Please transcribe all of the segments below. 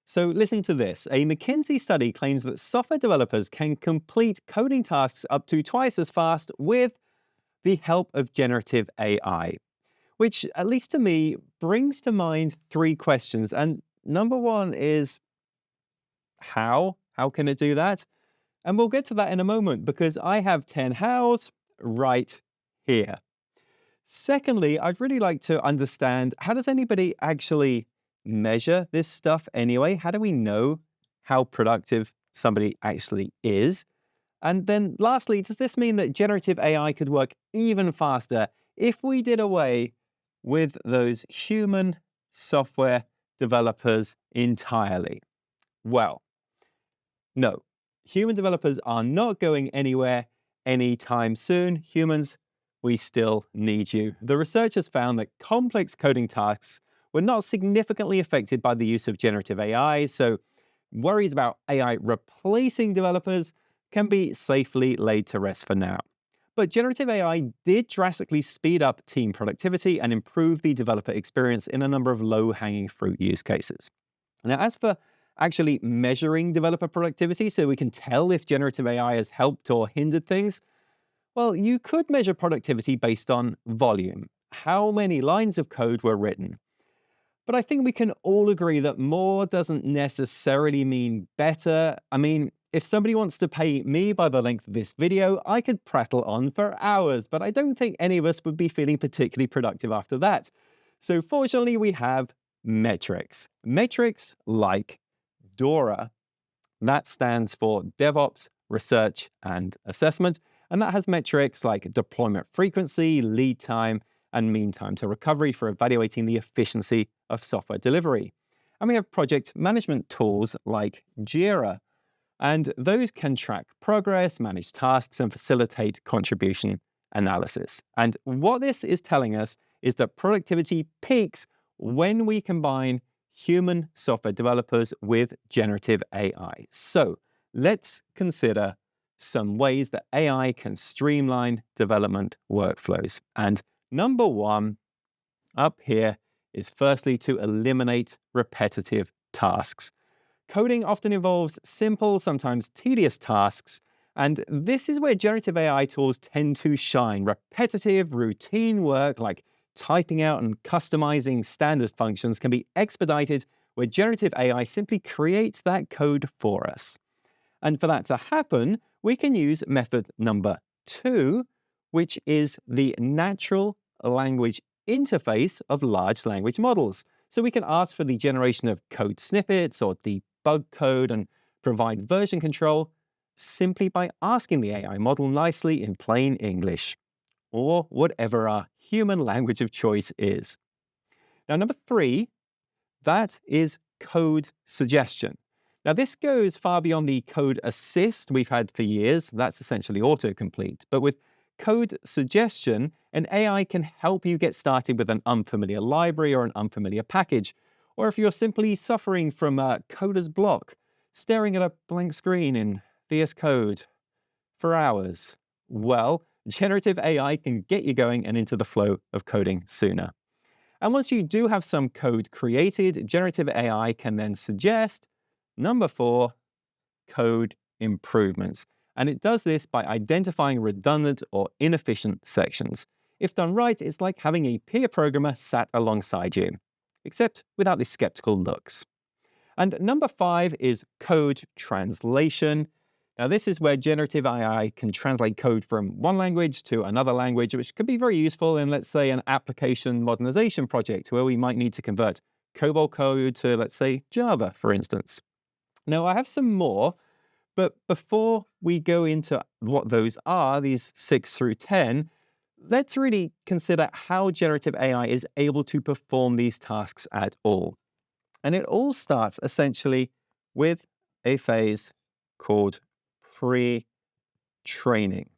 So listen to this. A McKinsey study claims that software developers can complete coding tasks up to twice as fast with the help of generative AI, which, at least to me, brings to mind three questions. And number one is how? How can it do that? And we'll get to that in a moment because I have 10 hows right here. Secondly, I'd really like to understand, how does anybody actually measure this stuff anyway? How do we know how productive somebody actually is? And then lastly, does this mean that generative AI could work even faster if we did away with those human software developers entirely? Well, no, human developers are not going anywhere anytime soon. Humans, we still need you. The researchers found that complex coding tasks were not significantly affected by the use of generative AI, so worries about AI replacing developers can be safely laid to rest for now. But generative AI did drastically speed up team productivity and improve the developer experience in a number of low-hanging fruit use cases. Now, as for actually measuring developer productivity so we can tell if generative AI has helped or hindered things, well, you could measure productivity based on volume. How many lines of code were written? But I think we can all agree that more doesn't necessarily mean better. I mean, if somebody wants to pay me by the length of this video, I could prattle on for hours, but I don't think any of us would be feeling particularly productive after that. So fortunately, we have metrics. Metrics like DORA. That stands for DevOps, Research, and Assessment. And that has metrics like deployment frequency, lead time, and mean time to recovery for evaluating the efficiency of software delivery. And we have project management tools like Jira, and those can track progress, manage tasks, and facilitate contribution analysis. And what this is telling us is that productivity peaks when we combine human software developers with generative AI. So let's consider some ways that AI can streamline development workflows. And number one up here is firstly to eliminate repetitive tasks. Coding often involves simple, sometimes tedious tasks, and this is where generative AI tools tend to shine. Repetitive, routine work like typing out and customizing standard functions can be expedited where generative AI simply creates that code for us. And for that to happen, we can use method number two, which is the natural language interface of large language models. So we can ask for the generation of code snippets or debug code and provide version control simply by asking the AI model nicely in plain English, or whatever our human language of choice is. Now, number three, that is code suggestion. Now, this goes far beyond the code assist we've had for years. That's essentially autocomplete. But with code suggestion, an AI can help you get started with an unfamiliar library or an unfamiliar package. Or if you're simply suffering from a coder's block, staring at a blank screen in VS Code for hours, well, generative AI can get you going and into the flow of coding sooner. And once you do have some code created, generative AI can then suggest, number four, code improvements. And it does this by identifying redundant or inefficient sections. If done right, it's like having a peer programmer sat alongside you, except without the skeptical looks. And number five is code translation. Now, this is where generative AI can translate code from one language to another language, which could be very useful in, let's say, an application modernization project where we might need to convert COBOL code to, let's say, Java, for instance. Now, I have some more, but before we go into what those are, these 6 through 10, let's really consider how generative AI is able to perform these tasks at all. And it all starts essentially with a phase called pre-training.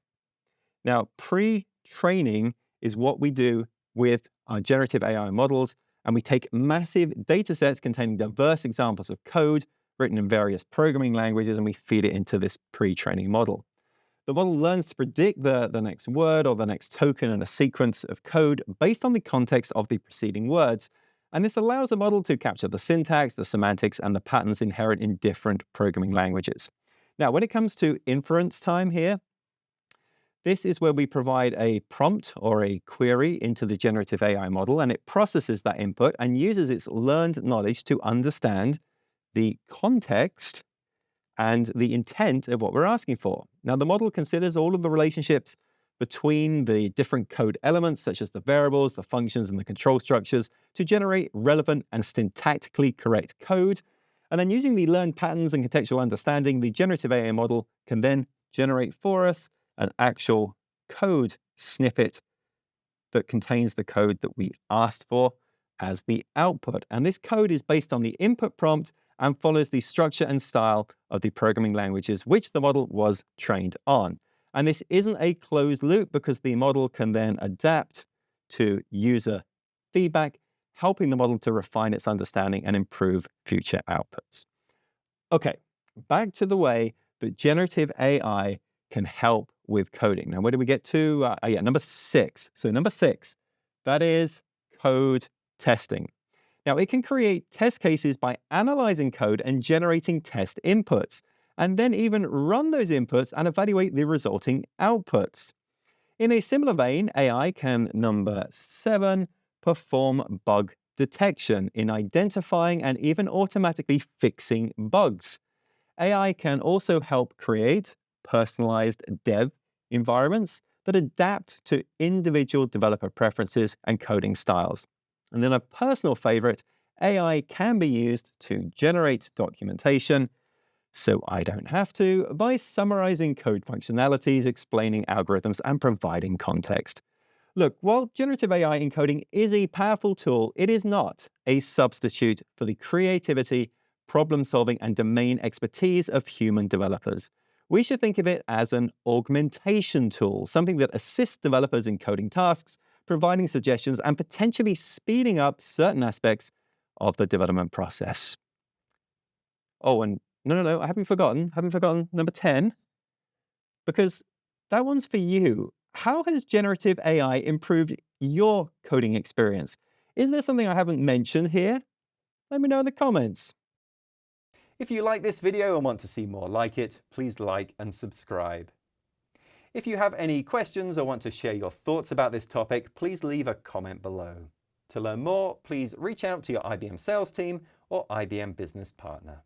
Now, pre-training is what we do with our generative AI models, and we take massive data sets containing diverse examples of code written in various programming languages, and we feed it into this pre-training model. The model learns to predict the next word or the next token in a sequence of code based on the context of the preceding words. And this allows the model to capture the syntax, the semantics, and the patterns inherent in different programming languages. Now, when it comes to inference time here, this is where we provide a prompt or a query into the generative AI model, and it processes that input and uses its learned knowledge to understand the context and the intent of what we're asking for. Now, the model considers all of the relationships between the different code elements, such as the variables, the functions, and the control structures, to generate relevant and syntactically correct code. And then using the learned patterns and contextual understanding, the generative AI model can then generate for us an actual code snippet that contains the code that we asked for as the output. And this code is based on the input prompt and follows the structure and style of the programming languages which the model was trained on. And this isn't a closed loop because the model can then adapt to user feedback, helping the model to refine its understanding and improve future outputs. Okay, back to the way that generative AI can help with coding. Now, where do we get to? Number 6. So number 6, that is code testing. Now, it can create test cases by analyzing code and generating test inputs, and then even run those inputs and evaluate the resulting outputs. In a similar vein, AI can, number 7, perform bug detection in identifying and even automatically fixing bugs. AI can also help create personalized dev environments that adapt to individual developer preferences and coding styles. And then a personal favorite, AI can be used to generate documentation, so I don't have to, by summarizing code functionalities, explaining algorithms, and providing context. Look, while generative AI encoding is a powerful tool, it is not a substitute for the creativity, problem-solving, and domain expertise of human developers. We should think of it as an augmentation tool, something that assists developers in coding tasks, providing suggestions, and potentially speeding up certain aspects of the development process. Oh, and no, I haven't forgotten number 10, because that one's for you. How has generative AI improved your coding experience? Is there something I haven't mentioned here? Let me know in the comments. If you like this video and want to see more like it, please like and subscribe. If you have any questions or want to share your thoughts about this topic, please leave a comment below. To learn more, please reach out to your IBM sales team or IBM business partner.